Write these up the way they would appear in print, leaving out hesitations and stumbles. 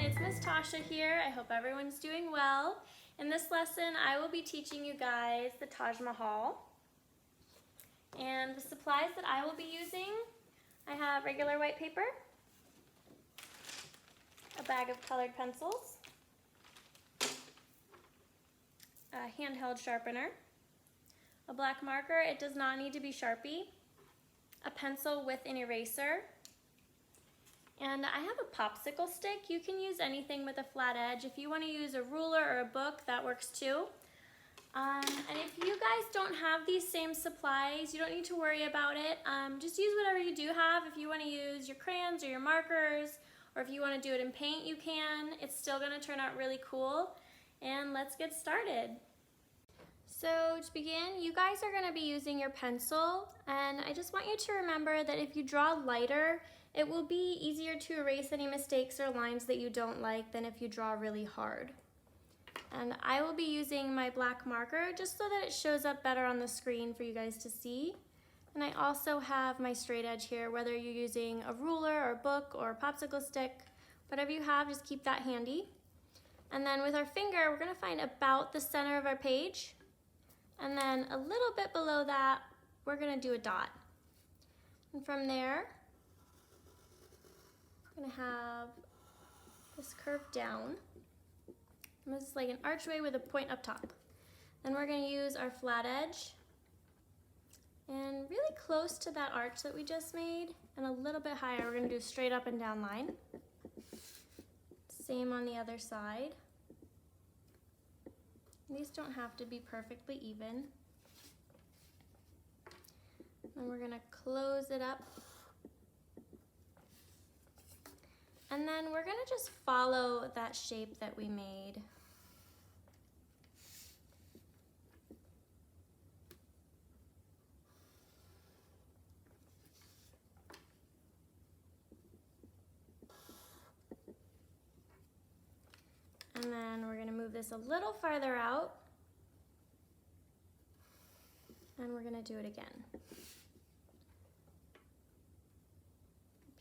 it's Miss Tasha here. I hope everyone's doing well. In this lesson, I will be teaching you guys the Taj Mahal. And the supplies that I will be using, I have regular white paper, a bag of colored pencils, a handheld sharpener, a black marker, it does not need to be Sharpie, a pencil with an eraser, and I have a popsicle stick. You can use anything with a flat edge. If you want to use a ruler or a book, that works too. And if you guys don't have these same supplies, you don't need to worry about it. Just use whatever you do have. If you want to use your crayons or your markers, or if you want to do it in paint, you can. It's still going to turn out really cool. And let's get started. So to begin, you guys are going to be using your pencil, and I just want you to remember that if you draw lighter, it will be easier to erase any mistakes or lines that you don't like than if you draw really hard. And I will be using my black marker just so that it shows up better on the screen for you guys to see. And I also have my straight edge here, whether you're using a ruler or a book or a popsicle stick, whatever you have, just keep that handy. And then with our finger, we're going to find about the center of our page. And then a little bit below that, we're going to do a dot. And from there, we're going to have this curve down. And this is like an archway with a point up top. Then we're going to use our flat edge and really close to that arch that we just made, and a little bit higher, we're going to do a straight up and down line. Same on the other side. These don't have to be perfectly even. And we're going to close it up. And then we're going to just follow that shape that we made. And then we're going to move this a little farther out. And we're going to do it again.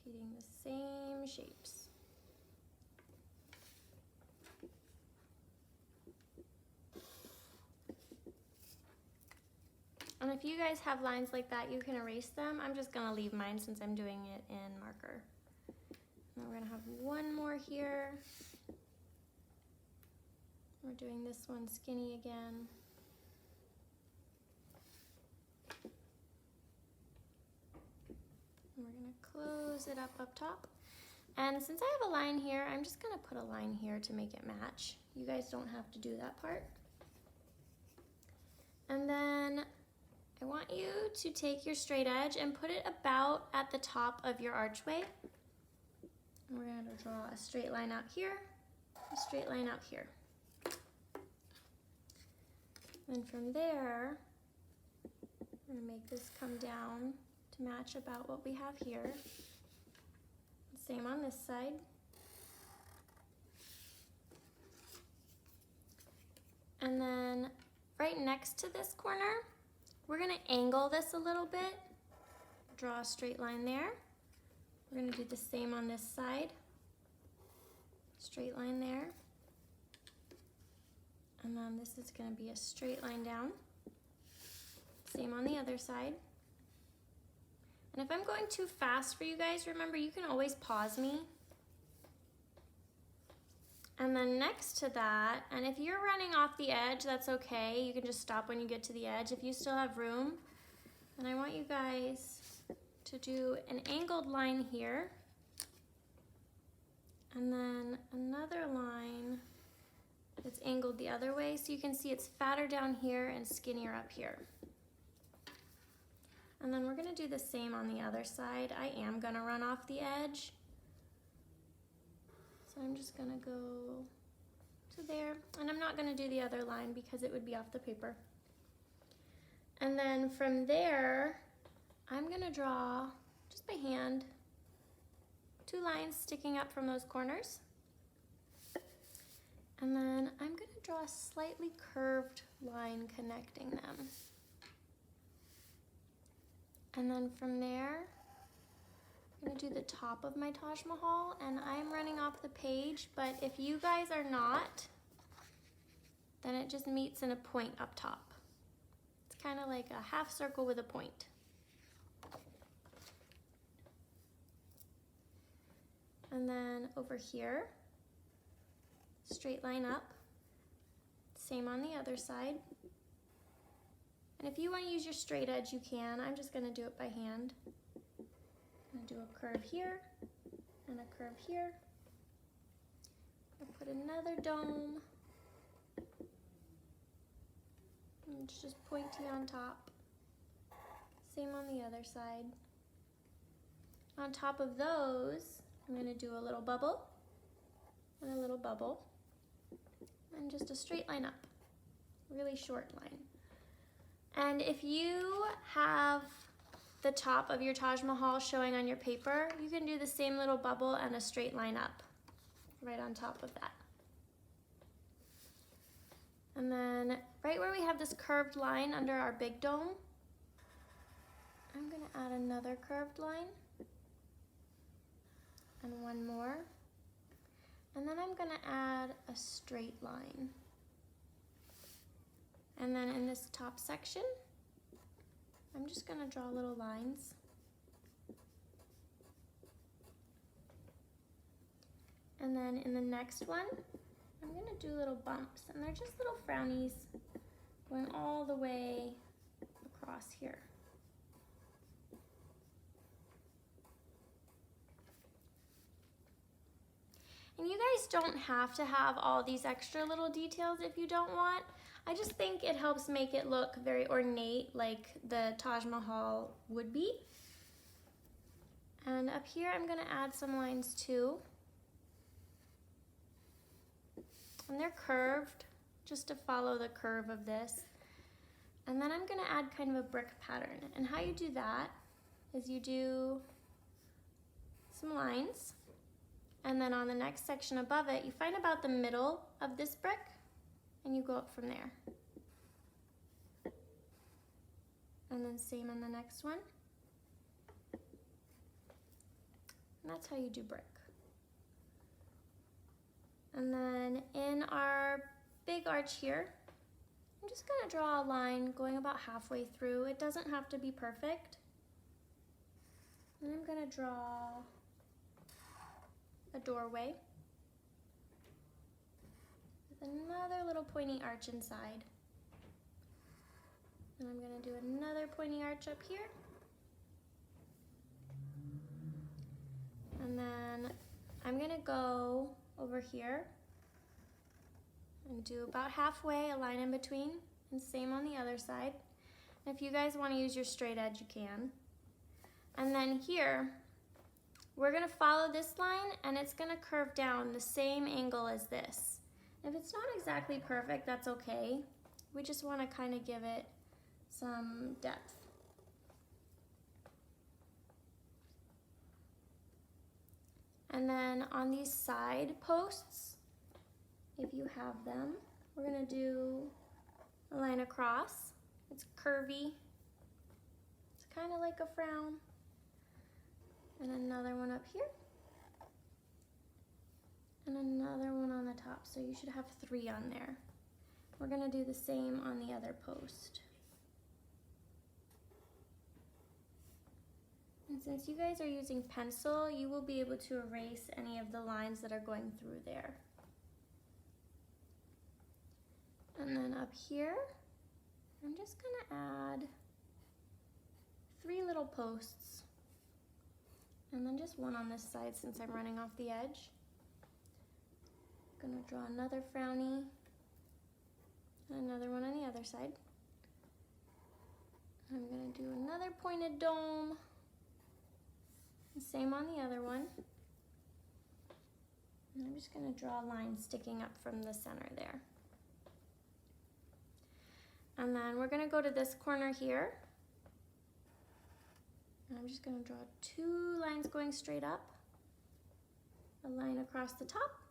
Repeating the same shapes. And if you guys have lines like that, you can erase them. I'm just going to leave mine since I'm doing it in marker. And we're going to have one more here. We're doing this one skinny again. And we're going to close it up top. And since I have a line here, I'm just going to put a line here to make it match. You guys don't have to do that part. And then I want you to take your straight edge and put it about at the top of your archway. And we're going to draw a straight line out here, a straight line out here. And from there, we're going to make this come down to match about what we have here. Same on this side. And then right next to this corner, we're going to angle this a little bit. Draw a straight line there. We're going to do the same on this side. Straight line there. And then this is going to be a straight line down. Same on the other side. And if I'm going too fast for you guys, remember you can always pause me. And then next to that, and if you're running off the edge, that's okay. You can just stop when you get to the edge if you still have room. And I want you guys to do an angled line here. And then another line that's angled the other way, so you can see it's fatter down here and skinnier up here. And then we're going to do the same on the other side. I am going to run off the edge. So I'm just going to go to there. And I'm not going to do the other line because it would be off the paper. And then from there, I'm going to draw, just by hand, 2 lines sticking up from those corners. And then I'm going to draw a slightly curved line connecting them. And then from there, I'm gonna do the top of my Taj Mahal, and I'm running off the page, but if you guys are not, then it just meets in a point up top. It's kind of like a half circle with a point. And then over here, straight line up. Same on the other side. And if you want to use your straight edge, you can. I'm just going to do it by hand. I'm going to do a curve here and a curve here. I'll put another dome. And it's just pointy on top. Same on the other side. On top of those, I'm going to do a little bubble and a little bubble. And just a straight line up, really short line. And if you have the top of your Taj Mahal showing on your paper, you can do the same little bubble and a straight line up right on top of that. And then right where we have this curved line under our big dome, I'm gonna add another curved line and one more. And then I'm gonna add a straight line. And then in this top section, I'm just gonna draw little lines. And then in the next one, I'm gonna do little bumps, and they're just little frownies going all the way across here. And you guys don't have to have all these extra little details if you don't want. I just think it helps make it look very ornate like the Taj Mahal would be. And up here I'm gonna add some lines too. And they're curved, just to follow the curve of this. And then I'm gonna add kind of a brick pattern. And how you do that is you do some lines, and then on the next section above it, you find about the middle of this brick, and you go up from there. And then same on the next one. And that's how you do brick. And then in our big arch here, I'm just gonna draw a line going about halfway through. It doesn't have to be perfect. And I'm gonna draw a doorway with another little pointy arch inside. And I'm gonna do another pointy arch up here. And then I'm gonna go over here and do about halfway, a line in between, and same on the other side. And if you guys want to use your straight edge, you can. And then here, we're gonna follow this line, and it's gonna curve down the same angle as this. If it's not exactly perfect, that's okay. We just wanna kind of give it some depth. And then on these side posts, if you have them, we're gonna do a line across. It's curvy. It's kind of like a frown. And another one up here. And another one on the top. So you should have 3 on there. We're gonna do the same on the other post. And since you guys are using pencil, you will be able to erase any of the lines that are going through there. And then up here, I'm just gonna add 3 little posts. And then just one on this side since I'm running off the edge. Gonna draw another frowny and another one on the other side. I'm gonna do another pointed dome. Same on the other one. And I'm just gonna draw a line sticking up from the center there. And then we're gonna go to this corner here. And I'm just gonna draw 2 lines going straight up. A line across the top,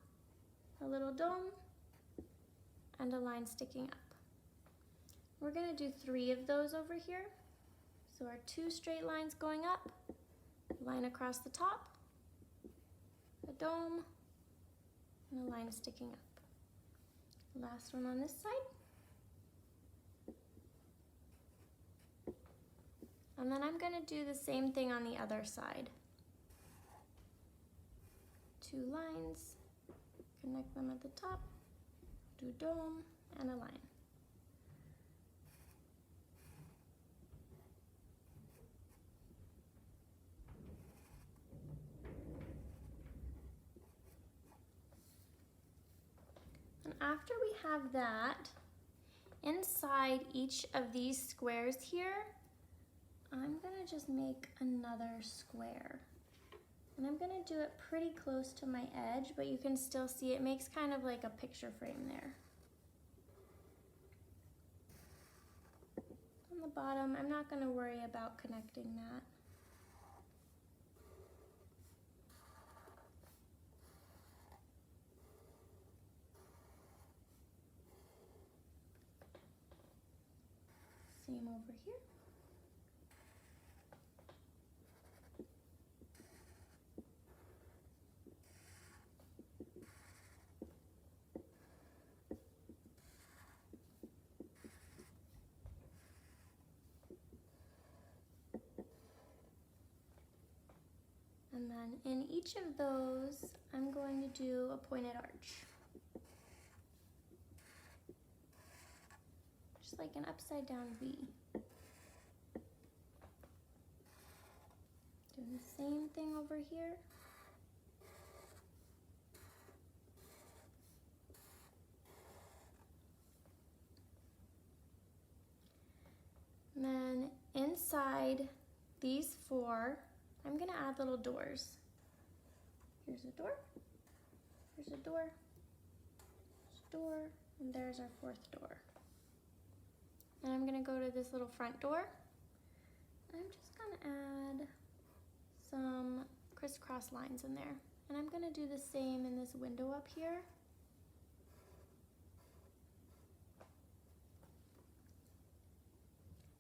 a little dome, and a line sticking up. We're gonna do 3 of those over here. So our 2 straight lines going up, line across the top, a dome, and a line sticking up. Last one on this side. And then I'm going to do the same thing on the other side. 2 lines, connect them at the top, do a dome and a line. And after we have that, inside each of these squares here, I'm gonna just make another square. And I'm gonna do it pretty close to my edge, but you can still see it makes kind of like a picture frame there. On the bottom, I'm not gonna worry about connecting that. Same over here. And then in each of those, I'm going to do a pointed arch. Just like an upside down V. Do the same thing over here. And then inside these 4, I'm gonna add little doors. Here's a door, here's a door, there's a door, and there's our 4th door. And I'm gonna go to this little front door. I'm just gonna add some crisscross lines in there. And I'm gonna do the same in this window up here.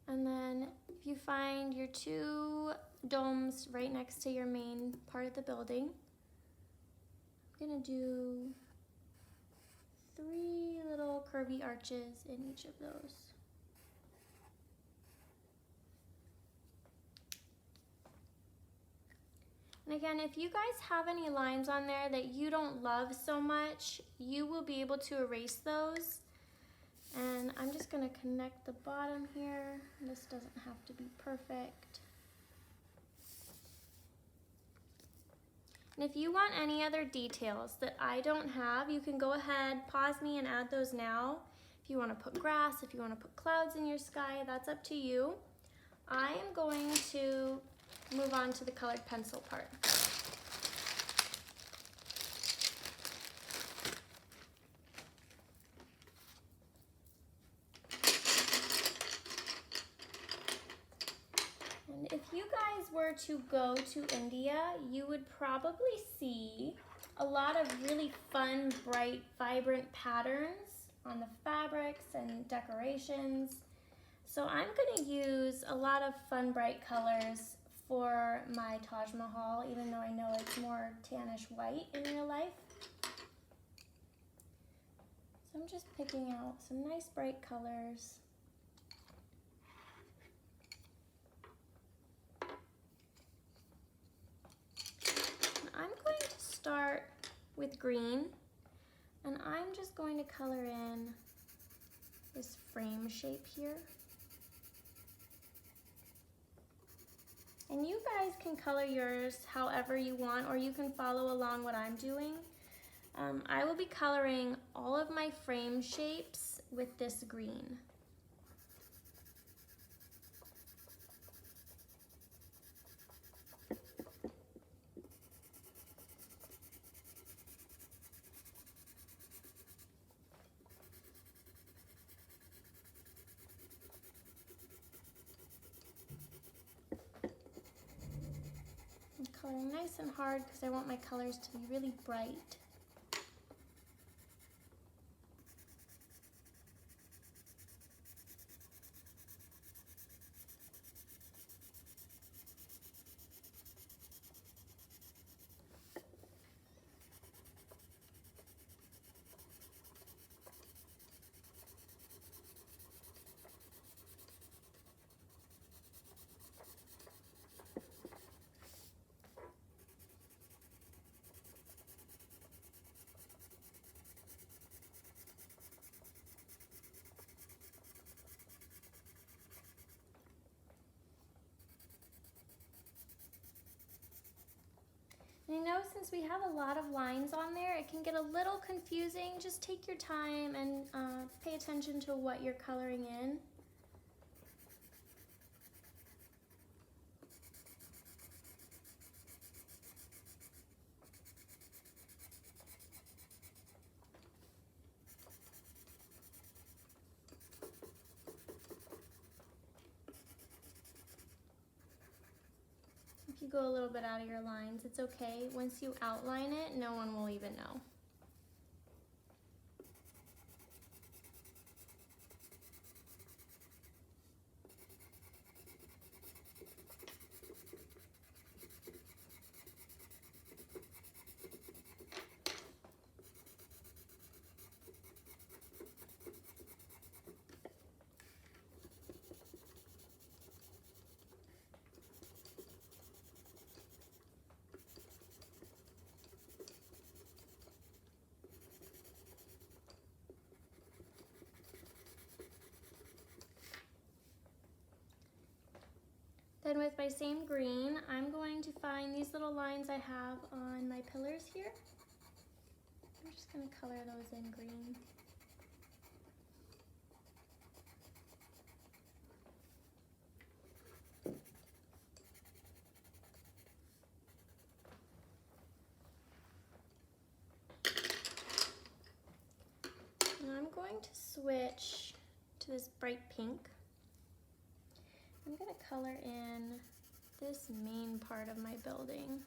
And then if you find your 2 domes right next to your main part of the building, I'm gonna do 3 little curvy arches in each of those. And again, if you guys have any lines on there that you don't love so much, you will be able to erase those. And I'm just gonna connect the bottom here. This doesn't have to be perfect. And if you want any other details that I don't have, you can go ahead, pause me and add those now. If you wanna put grass, if you wanna put clouds in your sky, that's up to you. I am going to move on to the colored pencil part. And if you guys were to go to India, you would probably see a lot of really fun, bright, vibrant patterns on the fabrics and decorations. So I'm going to use a lot of fun, bright colors for my Taj Mahal, even though I know it's more tannish white in real life. So I'm just picking out some nice bright colors. And I'm going to start with green, and I'm just going to color in this frame shape here. And you guys can color yours however you want, or you can follow along what I'm doing. I will be coloring all of my frame shapes with this green. I'm coloring nice and hard because I want my colors to be really bright. And I know since we have a lot of lines on there, it can get a little confusing. Just take your time and pay attention to what you're coloring in. If you go a little bit out of your lines, it's okay. Once you outline it, no one will even know. Then with my same green, I'm going to find these little lines I have on my pillars here. I'm just going to color those in green. And I'm going to switch to this bright pink. I'm going to color in this main part of my building.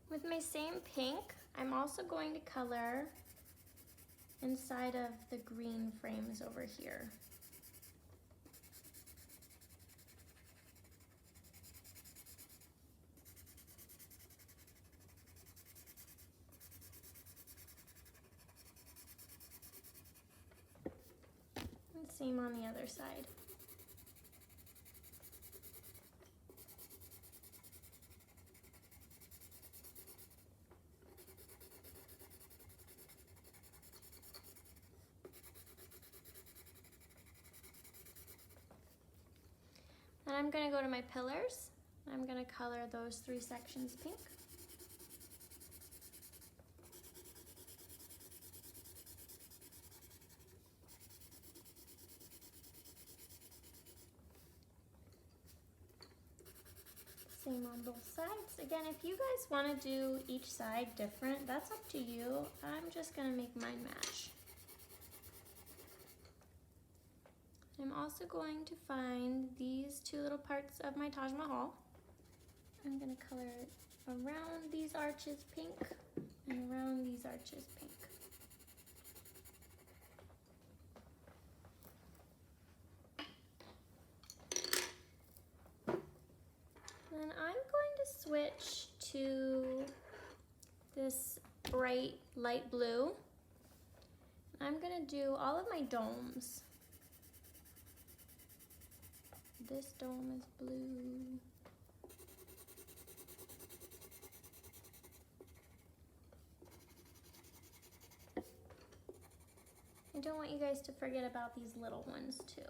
With my same pink, I'm also going to color inside of the green frames over here. And same on the other side. Then I'm going to go to my pillars. I'm going to color those 3 sections pink. Same on both sides. Again, if you guys want to do each side different, that's up to you. I'm just going to make mine match. I'm also going to find these 2 little parts of my Taj Mahal. I'm going to color around these arches pink and around these arches pink. Then I'm going to switch to this bright light blue. I'm going to do all of my domes. This dome is blue. I don't want you guys to forget about these little ones too.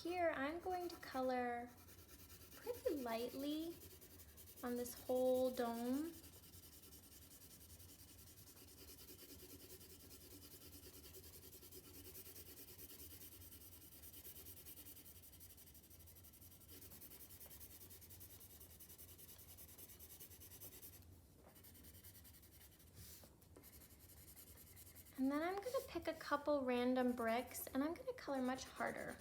here, I'm going to color pretty lightly on this whole dome. And then I'm going to pick a couple random bricks and I'm going to color much harder.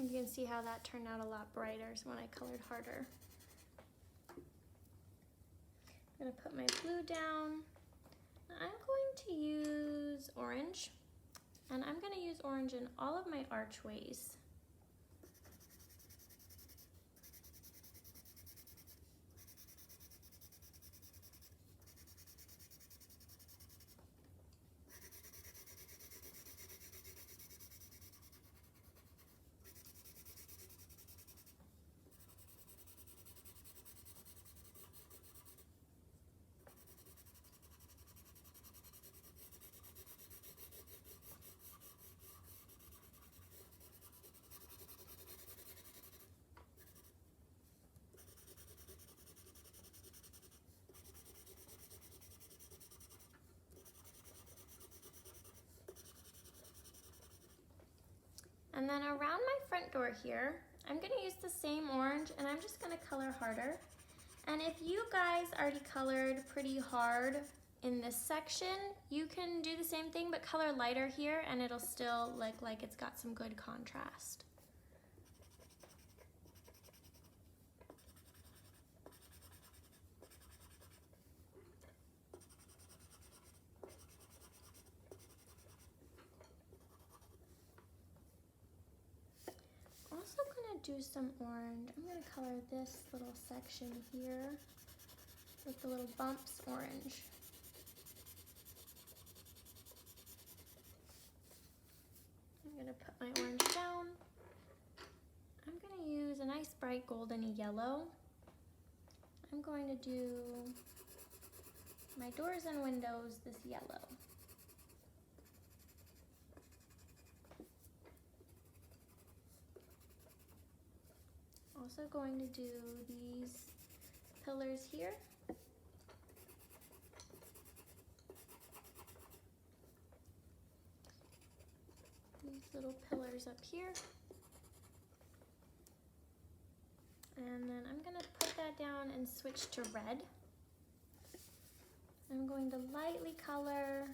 You can see how that turned out a lot brighter when I colored harder. I'm going to put my blue down. I'm going to use orange, and I'm going to use orange in all of my archways. And then around my front door here, I'm going to use the same orange and I'm just going to color harder. And if you guys already colored pretty hard in this section, you can do the same thing but color lighter here and it'll still look like it's got some good contrast. Also going to do some orange. I'm going to color this little section here with the little bumps orange. I'm going to put my orange down. I'm going to use a nice bright golden yellow. I'm going to do my doors and windows this yellow. Also going to do these pillars here. These little pillars up here. And then I'm going to put that down and switch to red. I'm going to lightly color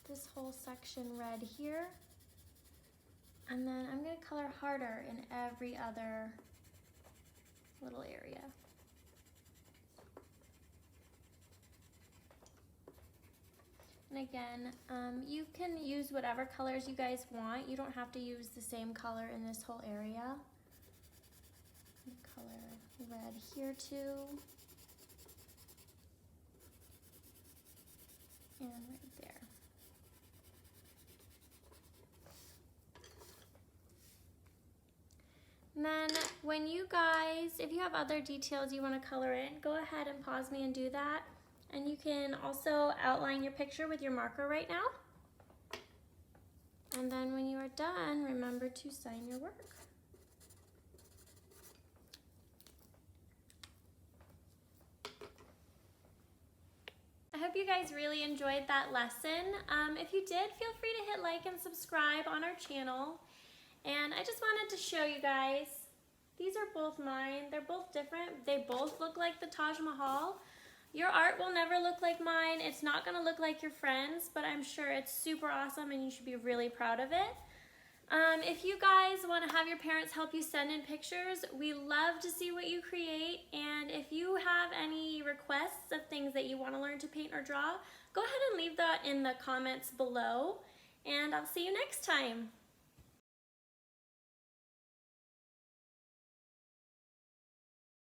this whole section red here. And then I'm going to color harder in every other little area. And again, you can use whatever colors you guys want. You don't have to use the same color in this whole area. Color red here too. And right there. And then when you guys, if you have other details you want to color in, go ahead and pause me and do that. And you can also outline your picture with your marker right now. And then when you are done, remember to sign your work. I hope you guys really enjoyed that lesson. If you did, feel free to hit like and subscribe on our channel. And I just wanted to show you guys, these are both mine. They're both different. They both look like the Taj Mahal. Your art will never look like mine. It's not gonna look like your friends, but I'm sure it's super awesome and you should be really proud of it. If you guys wanna have your parents help you send in pictures, we love to see what you create. And if you have any requests of things that you wanna learn to paint or draw, go ahead and leave that in the comments below. And I'll see you next time.